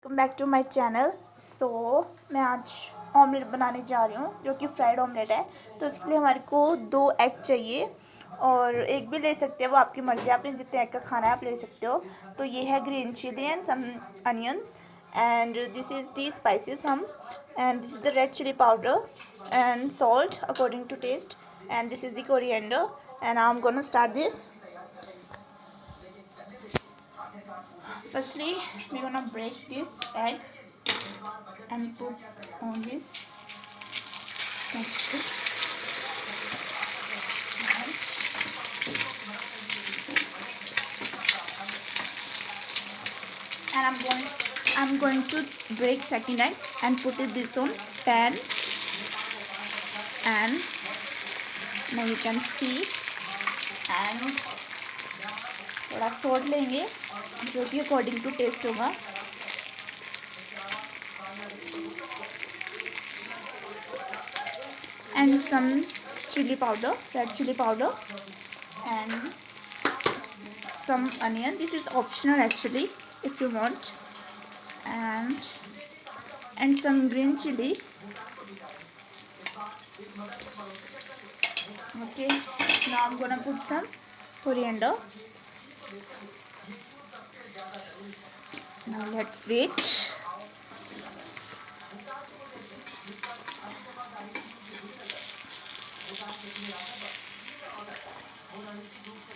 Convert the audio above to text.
Welcome back to my channel. मैं आज omelette बनाने जा रही हूँ जो कि फ्राइड ऑमलेट है। तो इसके लिए हमारे को 2 एग चाहिए और एक भी ले सकते हैं, वो आपकी मर्ज़ी, आपने जितने एग का खाना है आप ले सकते हो। तो ये है green chilli and some onion and this is the spices hmm and this is the red chilli powder and salt according to taste and this is the coriander and I am gonna start this. Firstly, we're gonna break this egg and put on this stick. And I'm going to break second egg and put it this on pan. And now you can see. And थोड़ा salt लेंगे जो कि according to test होगा. And some chili powder, red chili powder, and some onion. This is optional actually if you want. And some green chili. Okay, now I'm gonna put some coriander. Now let's wait.